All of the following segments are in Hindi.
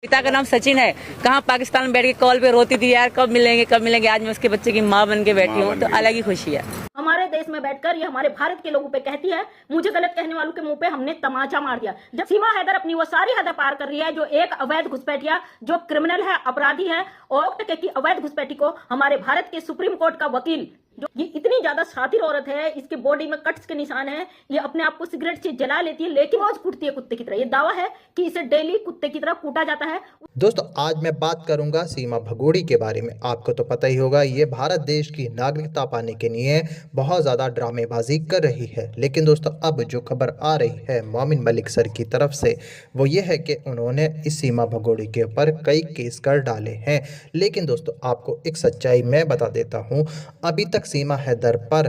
पिता का नाम सचिन है। कहाँ पाकिस्तान में बैठ के कॉल पे रोती थी, यार कब मिलेंगे कब मिलेंगे। आज मैं उसके बच्चे की माँ बन के बैठी हूँ, तो अलग ही खुशी है। हमारे देश में बैठकर ये हमारे भारत के लोगों पे कहती है, मुझे गलत कहने वालों के मुंह पे हमने तमाचा मार दिया। जब सीमा हैदर अपनी वो सारी हदें पार कर रही है, जो एक अवैध घुसपैठिया, जो क्रिमिनल है, अपराधी है, और की अवैध घुसपैठी को हमारे भारत के सुप्रीम कोर्ट का वकील, जो ये इतनी ज्यादा शातिर औरत है, इसके बॉडी में कट्स के निशान है, ये अपने आप को सिगरेट से जला लेती है, लेकिन रोज कुटती है कुत्ते की तरह। ये दावा है कि इसे डेली कुत्ते की तरह कूटा जाता है। दोस्तों, आज मैं बात करूंगा सीमा भगोड़ी के बारे में। आपको तो पता ही होगा, ये भारत देश की नागरिकता पाने के लिए बहुत ज़्यादा ड्रामेबाजी कर रही है। लेकिन दोस्तों, अब जो खबर आ रही है मोमिन मलिक सर की तरफ से, वो ये है कि उन्होंने इस सीमा भगोड़ी के ऊपर कई केस कर डाले हैं। लेकिन दोस्तों, आपको एक सच्चाई मैं बता देता हूँ, अभी तक सीमा हैदर पर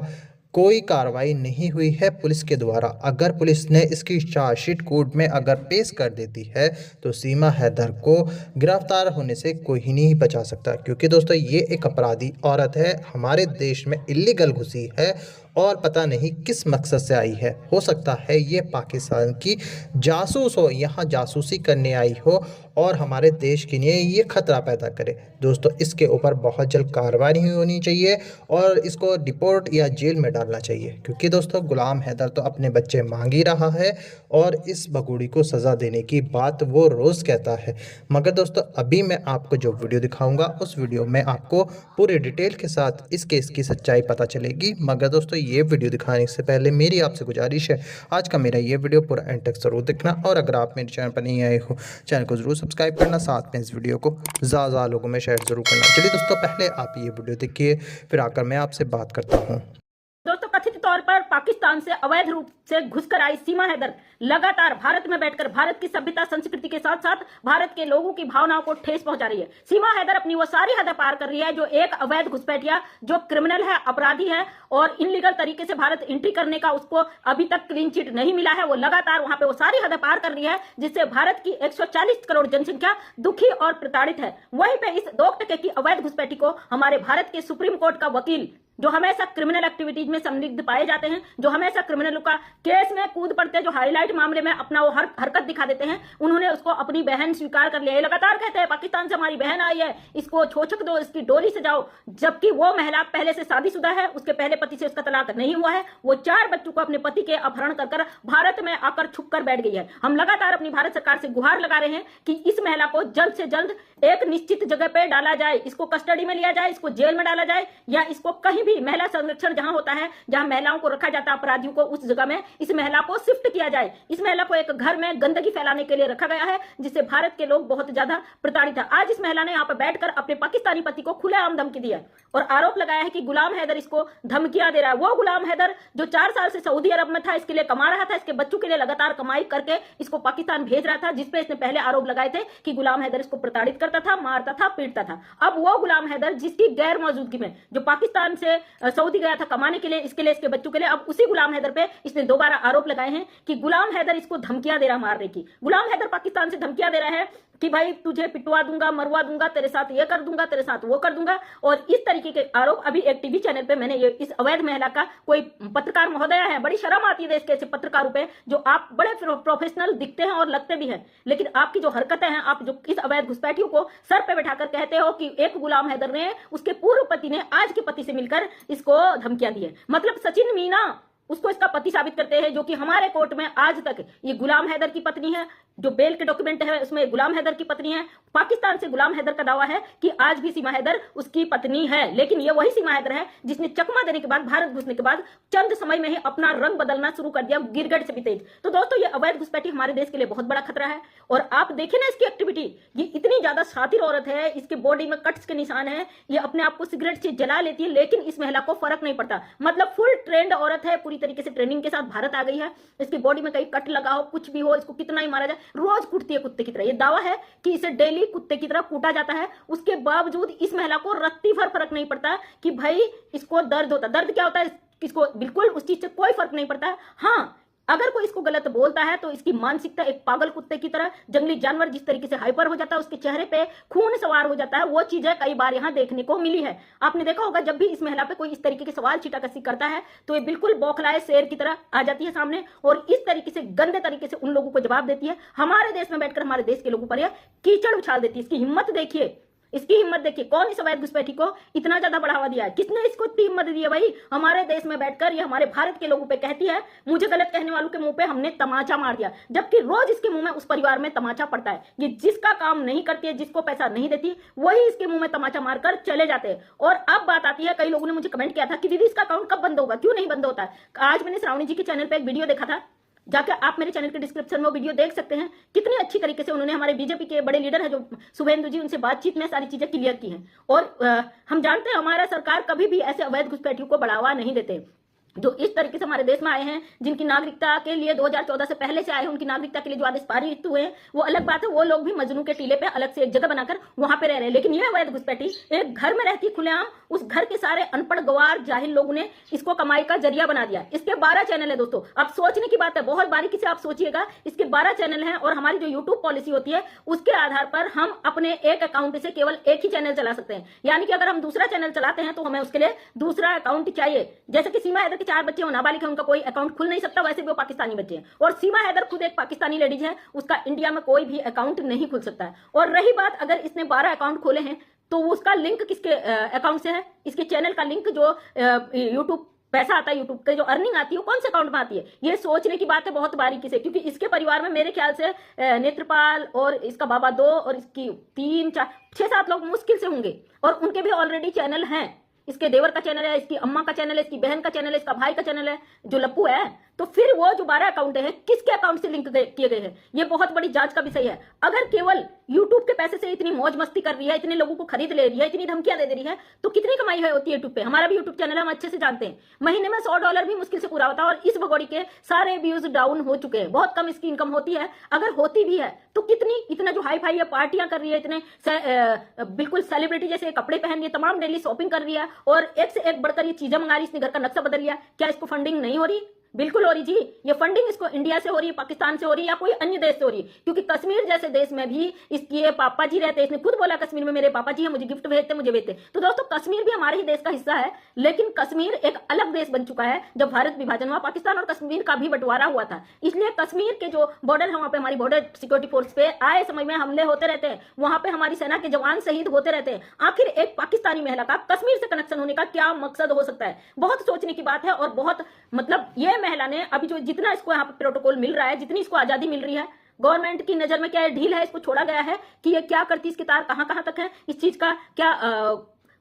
कोई कार्रवाई नहीं हुई है पुलिस के द्वारा। अगर पुलिस ने इसकी चार्जशीट कोर्ट में अगर पेश कर देती है तो सीमा हैदर को गिरफ्तार होने से कोई ही नहीं बचा सकता, क्योंकि दोस्तों ये एक अपराधी औरत है, हमारे देश में इलीगल घुसी है और पता नहीं किस मकसद से आई है। हो सकता है ये पाकिस्तान की जासूस हो, यहाँ जासूसी करने आई हो और हमारे देश के लिए ये खतरा पैदा करे। दोस्तों, इसके ऊपर बहुत जल्द कार्रवाई होनी चाहिए और इसको डिपोर्ट या जेल में डालना चाहिए, क्योंकि दोस्तों गुलाम हैदर तो अपने बच्चे मांग ही रहा है और इस भगोड़ी को सज़ा देने की बात वो रोज़ कहता है। मगर दोस्तों, अभी मैं आपको जो वीडियो दिखाऊंगा उस वीडियो में आपको पूरे डिटेल के साथ इस केस की सच्चाई पता चलेगी। मगर दोस्तों, ये वीडियो दिखाने से पहले मेरी आपसे गुजारिश है, आज का मेरा ये वीडियो पूरा एंड तक जरूर देखना, और अगर आप मेरे चैनल पर नहीं आए हो, चैनल को जरूर सब्सक्राइब करना, साथ में इस वीडियो को ज़्यादा लोगों में शेयर जरूर करना। चलिए दोस्तों, पहले आप ये वीडियो देखिए, फिर आकर मैं आपसे बात करता हूँ। दोस्तों, कथित तौर पर पाकिस्तान से अवैध रूप से घुसकर आई सीमा हैदर लगातार भारत में बैठकर भारत की सभ्यता संस्कृति के साथ साथ भारत के लोगों की भावनाओं को ठेस पहुंचा रही है। सीमा हैदर अपनी वो सारी हदें पार कर रही है, जो एक अवैध घुसपैठिया, जो क्रिमिनल है, अपराधी है, और इनलीगल तरीके से भारत एंट्री करने का उसको अभी तक क्लीन चिट नहीं मिला है। वो लगातार वहां पे वो सारी हदें पार कर रही है, जिससे भारत की 140 करोड़ जनसंख्या दुखी और प्रताड़ित है। वहीं पे इस 2% की अवैध घुसपैठी को हमारे भारत के सुप्रीम कोर्ट का वकील, जो हमेशा क्रिमिनल एक्टिविटीज में संदिग्ध पाए जाते हैं, जो हमेशा क्रिमिनलों का केस में कूद पड़ते हैं, जो हाईलाइट मामले में अपना वो हरकत दिखा देते हैं, उन्होंने उसको अपनी बहन स्वीकार कर लिया है। लगातार कहते हैं पाकिस्तान से हमारी बहन आई है, इसको छोचक दो, इसकी डोरी सजाओ, जबकि वो महिला पहले से शादीशुदा है, उसके पहले पति से उसका तलाक नहीं हुआ है। वो 4 बच्चों को अपने पति के अपहरण कर भारत में आकर छुप कर बैठ गई है। हम लगातार अपनी भारत सरकार से गुहार लगा रहे हैं कि इस महिला को जल्द से जल्द एक निश्चित जगह पे डाला जाए, इसको कस्टडी में लिया जाए, इसको जेल में डाला जाए, या इसको कहीं भी महिला संरक्षण जहां होता है, जहां महिलाओं को रखा जाता है अपराधियों को, उस जगह में इस महिला को शिफ्ट किया जाए। इस महिला को एक घर में गंदगी फैलाने के लिए रखा गया है, जिससे भारत के लोग बहुत ज्यादा प्रताड़ित है। आज इस महिला ने यहाँ पर बैठकर अपने पाकिस्तानी पति को खुलेआम धमकी दी है और आरोप लगाया है कि गुलाम हैदर इसको धमकियां दे रहा है। वो गुलाम हैदर जो 4 साल से सऊदी अरब में था, इसके लिए कमा रहा था, इसके बच्चों के लिए लगातार कमाई करके इसको पाकिस्तान भेज रहा था, जिसपे इसने पहले आरोप लगाए थे कि गुलाम हैदर इसको प्रताड़ित करता था, मारता था, पीटता था। अब वो गुलाम हैदर जिसकी गैर मौजूदगी में जो पाकिस्तान से सऊदी गया था कमाने के लिए, इसके लिए, इसके बच्चों के लिए, अब उसी गुलाम हैदर पे इसने दोबारा आरोप लगाए हैं कि गुलाम हैदर इसको धमकियां दे रहा मारने की। गुलाम हैदर पाकिस्तान से धमकियां दे रहा है कि भाई तुझे पिटवा दूंगा, मरवा दूंगा, तेरे साथ ये कर दूंगा, तेरे साथ वो कर दूंगा, और इस तरीके के आरोप अभी एक टीवी चैनल पे मैंने ये इस अवैध महिला का कोई पत्रकार महोदय है, बड़ी शर्म आती है देश के ऐसे पत्रकारों पे, जो आप बड़े प्रोफेशनल दिखते हैं और लगते भी हैं, लेकिन आपकी जो हरकतें हैं, आप जो इस अवैध घुसपैठियों को सर पे बैठाकर कहते हो कि एक गुलाम हैदर ने उसके पूर्व पति ने आज के पति से मिलकर इसको धमकियां दी है। मतलब सचिन मीना उसको इसका पति साबित करते हैं, जो कि हमारे कोर्ट में आज तक ये गुलाम हैदर की पत्नी है, जो बेल के डॉक्यूमेंट है उसमें गुलाम हैदर की पत्नी है। पाकिस्तान से गुलाम हैदर का दावा है कि आज भी सीमा हैदर उसकी पत्नी है, लेकिन ये वही सीमा हैदर है जिसने चकमा देने के बाद, भारत घुसने के बाद चंद समय में ही अपना रंग बदलना शुरू कर दिया, गिरगिट से भी तेज। तो दोस्तों, ये अवैध घुसपैठी हमारे देश के लिए बहुत बड़ा खतरा है, और आप देखें ना इसकी एक्टिविटी, ये इतनी ज्यादा शातिर औरत है, इसके बॉडी में कट्स के निशान है, ये अपने आप को सिगरेट से जला लेती है, लेकिन इस महिला को फर्क नहीं पड़ता। मतलब फुल ट्रेंड औरत है, पूरी तरीके से ट्रेनिंग के साथ भारत आ गई है। इसकी बॉडी में कहीं कट लगा हो, कुछ भी हो, इसको कितना ही मारा जाए, रोज कुटती है कुत्ते की तरह। ये दावा है कि इसे डेली कुत्ते की तरह कूटा जाता है, उसके बावजूद इस महिला को रत्ती भर फर्क नहीं पड़ता कि भाई इसको दर्द होता। दर्द क्या होता है इसको बिल्कुल उस चीज से कोई फर्क नहीं पड़ता है। हाँ, अगर कोई इसको गलत बोलता है तो इसकी मानसिकता एक पागल कुत्ते की तरह, जंगली जानवर जिस तरीके से हाइपर हो जाता है, उसके चेहरे पे खून सवार हो जाता है, वो चीजें कई बार यहाँ देखने को मिली है। आपने देखा होगा जब भी इस महिला पे कोई इस तरीके के सवाल छीटाकसी करता है तो ये बिल्कुल बौखलाए शेर की तरह आ जाती है सामने और इस तरीके से गंदे तरीके से उन लोगों को जवाब देती है। हमारे देश में बैठकर हमारे देश के लोगों पर यह कीचड़ उछाल देती है। इसकी हिम्मत देखिए, इसकी हिम्मत देखिए। कौन इस अवैध घुसपैठी को इतना ज्यादा बढ़ावा दिया है? किसने इसको इतनी हिम्मत दी है? भाई हमारे देश में बैठकर ये हमारे भारत के लोगों पे कहती है, मुझे गलत कहने वालों के मुंह पे हमने तमाचा मार दिया, जबकि रोज इसके मुंह में उस परिवार में तमाचा पड़ता है। ये जिसका काम नहीं करती है, जिसको पैसा नहीं देती, वही इसके मुंह में तमाचा मारकर चले जाते हैं। और अब बात आती है, कई लोगों ने मुझे कमेंट किया था कि दीदी इसका अकाउंट कब बंद होगा, क्यों नहीं बंद होता है। आज मैंने श्रावणी जी के चैनल पे एक वीडियो देखा था, जाकर आप मेरे चैनल के डिस्क्रिप्शन में वो वीडियो देख सकते हैं। कितनी अच्छी तरीके से उन्होंने हमारे बीजेपी के बड़े लीडर है जो शुभेंदु जी, उनसे बातचीत में सारी चीजें क्लियर की हैं। और हम जानते हैं हमारा सरकार कभी भी ऐसे अवैध घुसपैठियों को बढ़ावा नहीं देते जो इस तरीके से हमारे देश में आए हैं, जिनकी नागरिकता के लिए 2014 से पहले से आए हैं, उनकी नागरिकता के लिए जो आदेश पारित हुए हैं, वो अलग बात है। वो लोग भी मजनू के टीले पे अलग से एक जगह बनाकर वहां पे रह रहे हैं। लेकिन ये अवैध घुसपैठी एक घर में रहती खुलेआम, उस घर के सारे अनपढ़ गवार जाहिल लोगों ने इसको कमाई का जरिया बना दिया। इसके 12 चैनल है दोस्तों। अब सोचने की बात है, बहुत बारीकी से आप सोचिएगा। इसके 12 चैनल हैं और हमारी जो यूट्यूब पॉलिसी होती है उसके आधार पर हम अपने एक अकाउंट से केवल एक ही चैनल चला सकते हैं। यानी कि अगर हम दूसरा चैनल चलाते हैं तो हमें उसके लिए दूसरा अकाउंट चाहिए। जैसे कि सीमा हैदर के 4 बच्चे नाबालिग, उनका कोई अकाउंट खुल नहीं सकता, वैसे भी वो पाकिस्तानी बच्चे हैं। और सीमा हैदर खुद एक पाकिस्तानी लेडीज है, उसका इंडिया में कोई भी अकाउंट नहीं खुल सकता है। और रही बात, अगर इसने 12 अकाउंट खोले हैं तो उसका लिंक किसके अकाउंट से है? इसके चैनल का लिंक जो यूट्यूब पैसा आता है, यूट्यूब के जो अर्निंग आती है, वो कौन से अकाउंट में आती है? ये सोचने की बात है बहुत बारीकी से, क्योंकि इसके परिवार में मेरे ख्याल से नेत्रपाल और इसका बाबा 2 और इसकी 3 4 6 7 लोग मुश्किल से होंगे। और उनके भी ऑलरेडी चैनल हैं। इसके देवर का चैनल है, इसकी अम्मा का चैनल है, इसकी बहन का चैनल है, इसका भाई का चैनल है जो लप्पू है। तो फिर वो जो 12 अकाउंट है किसके अकाउंट से लिंक किए गए हैं? ये बहुत बड़ी जांच का विषय है। अगर केवल यूट्यूब के पैसे से इतनी मौज मस्ती कर रही है, इतने लोगों को खरीद ले रही है, इतनी धमकियां दे रही है, तो कितनी कमाई है होती है यूट्यूब पे? हमारा भी यूट्यूब चैनल है, हम अच्छे से जानते हैं। महीने में $100 भी मुश्किल से पूरा होता है और इस भगोड़ी के सारे व्यूज डाउन हो चुके हैं। बहुत कम इसकी इनकम होती है, अगर होती भी है तो कितनी, इतना जो हाई फाई है, पार्टियां कर रही है, इतने बिल्कुल सेलिब्रिटी जैसे कपड़े पहन रही है, तमाम डेली शॉपिंग कर रही है और एक से एक बढ़कर ये चीजें मंगा रही है, इसने घर का नक्शा बदल लिया। क्या इसको फंडिंग नहीं हो रही? बिल्कुल हो रही जी। ये फंडिंग इसको इंडिया से हो रही है, पाकिस्तान से हो रही है या कोई अन्य देश से हो रही है। क्योंकि कश्मीर जैसे देश में भी इसके पापा जी रहते हैं। इसने खुद बोला कश्मीर में मेरे पापा जी हैं, मुझे गिफ्ट भेजते, मुझे भेजते। तो दोस्तों कश्मीर भी हमारे ही देश का हिस्सा है, लेकिन कश्मीर एक अलग देश बन चुका है। जब भारत विभाजन हुआ, पाकिस्तान और कश्मीर का भी बंटवारा हुआ था, इसलिए कश्मीर के जो बॉर्डर है वहां पे हमारी बॉर्डर सिक्योरिटी फोर्स पे आए समय में हमले होते रहते हैं, वहां पे हमारी सेना के जवान शहीद होते रहते हैं। आखिर एक पाकिस्तानी महिला का कश्मीर से कनेक्शन होने का क्या मकसद हो सकता है? बहुत सोचने की बात है। और बहुत मतलब ये महिला ने अभी जो जितना इसको यहाँ पे प्रोटोकॉल मिल रहा है, जितनी इसको आजादी मिल रही है, गवर्नमेंट की नजर में क्या ढील है? इसको छोड़ा गया है कि ये क्या करती, इसके तार कहां कहां तक है, इस चीज का क्या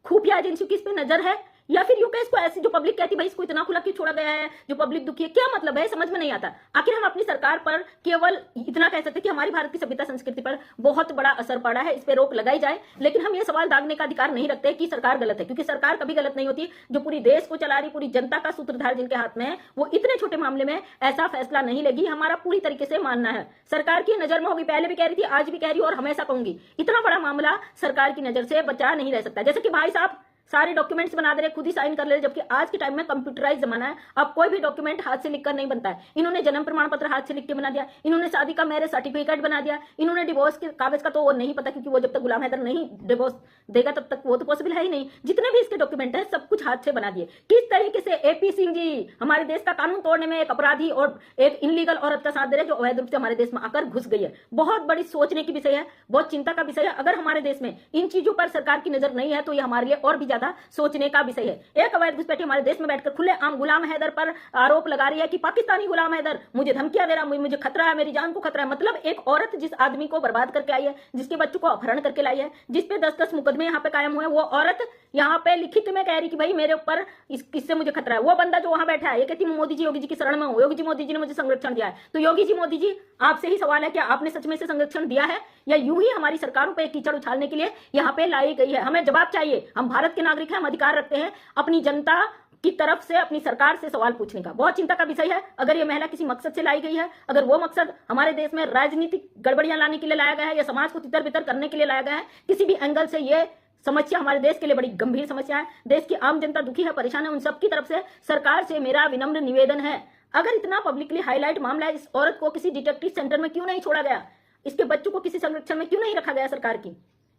खुफिया एजेंसियों की इस पे नजर है? या फिर यूं कह इसको ऐसी जो पब्लिक कहती भाई इसको इतना खुला क्यों छोड़ा गया है, जो पब्लिक दुखी है, क्या मतलब है? समझ में नहीं आता। आखिर हम अपनी सरकार पर केवल इतना कह सकते हैं कि हमारी भारत की सभ्यता संस्कृति पर बहुत बड़ा असर पड़ा है, इस पे रोक लगाई जाए। लेकिन हम ये सवाल दागने का अधिकार नहीं रखते कि सरकार गलत है, क्योंकि सरकार कभी गलत नहीं होती। जो पूरी देश को चला रही, पूरी जनता का सूत्रधार जिनके हाथ में है, वो इतने छोटे मामले में ऐसा फैसला नहीं लेगी। हमारा पूरी तरीके से मानना है। सरकार की नजर में होगी, पहले भी कह रही थी, आज भी कह रही हूं और हमेशा कहूंगी, इतना बड़ा मामला सरकार की नजर से बचा नहीं रह सकता। जैसे कि भाई साहब सारे डॉक्यूमेंट्स बना दे रहे, खुद ही साइन कर ले रहे, जबकि आज के टाइम में कंप्यूटराइज जमाना है। अब कोई भी डॉक्यूमेंट हाथ से लिखकर नहीं बनता है। इन्होंने जन्म प्रमाण पत्र हाथ से लिख के बना दिया, इन्होंने शादी का मैरिज सर्टिफिकेट बना दिया, इन्होंने डिवोर्स के कागज का तो वो नहीं पता, क्योंकि वो जब तक गुलाम हैदर नहीं डिवोर्स देगा तब तक वो तो पॉसिबल है ही नहीं। जितने भी इसके डॉक्यूमेंट है सब कुछ हाथ से बना दिए। किस तरीके से एपी सिंह जी हमारे देश का कानून तोड़ने में एक अपराधी और एक इनलीगल औरत का साथ दे रहे, जो अवैध रूप से हमारे देश में आकर घुस गई है। बहुत बड़ी सोचने की विषय है, बहुत चिंता का विषय है। अगर हमारे देश में इन चीजों पर सरकार की नजर नहीं है तो ये हमारे लिए और भी ज्यादा सोचने का विषय है। एक अवैध घुसपैठी हमारे देश में बैठकर खुलेआम गुलाम हैदर पर आरोप लगा रही है कि पाकिस्तानी गुलाम हैदर मुझे धमकियां दे रहा है, मुझे खतरा है, मेरी जान को खतरा है। मतलब एक औरत जिस आदमी को बर्बाद करके आई है, जिसके बच्चों को अपहरण करके लाई है, जिसपे 10-10 मुकदमे यहाँ पे कायम हुए, वो औरत यहाँ पे लिखित में कह रही कि भाई मेरे ऊपर इससे मुझे खतरा है। वो बंदा जो वहां बैठा है ये कहती मोदी जी, योगी जी की शरण में हो, योगी जी मोदी जी ने मुझे संरक्षण दिया है। तो योगी जी मोदी जी आपसे ही सवाल है, क्या आपने सच में से संरक्षण दिया है या यूं ही हमारी सरकारों पे कीचड़ उछालने के लिए यहाँ पे लाई गई है? हमें जवाब चाहिए। हम भारत के नागरिक हैं, हम अधिकार रखते हैं अपनी जनता की तरफ से, अपनी सरकार से सवाल पूछने का। बहुत चिंता का विषय है। अगर ये महिला किसी मकसद से लाई गई है, अगर वो मकसद हमारे देश में राजनीतिक गड़बड़ियां लाने के लिए लाया गया है या समाज को तितर बितर करने के लिए लाया गया है, किसी भी एंगल से ये समस्या हमारे देश के लिए बड़ी गंभीर समस्या है। देश की आम जनता दुखी है, परेशान है। उन सबकी तरफ से सरकार से मेरा विनम्र निवेदन है, अगर इतना पब्लिकली हाईलाइट मामला है, इस औरत को किसी डिटेक्टिव सेंटर में क्यों नहीं छोड़ा गया, इसके बच्चों को किसी संरक्षण में क्यों नहीं रखा गया सरकार की?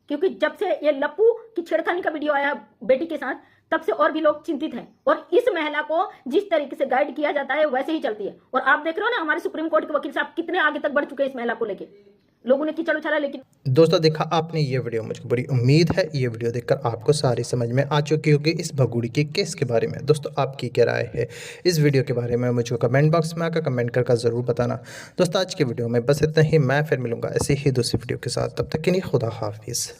क्योंकि जब से ये लप्पू की छेड़खानी का वीडियो आया बेटी के साथ, तब से और भी लोग चिंतित हैं। और इस महिला को जिस तरीके से गाइड किया जाता है वैसे ही चलती है। और आप देख रहे हो ना, हमारे सुप्रीम कोर्ट के वकील साहब कितने आगे तक बढ़ चुके हैं इस महिला को लेके। लोगों ने कीचड़ उछाला, लेकिन दोस्तों देखा आपने ये वीडियो, मुझको बड़ी उम्मीद है ये वीडियो देखकर आपको सारी समझ में आ चुकी होगी इस भगोड़ी के केस के बारे में। दोस्तों आपकी क्या राय है इस वीडियो के बारे में, मुझको कमेंट बॉक्स में आकर कमेंट करके ज़रूर बताना। दोस्तों आज की वीडियो में बस इतना ही, मैं फिर मिलूंगा ऐसे ही दूसरी वीडियो के साथ, तब तक के लिए खुदा हाफिज़।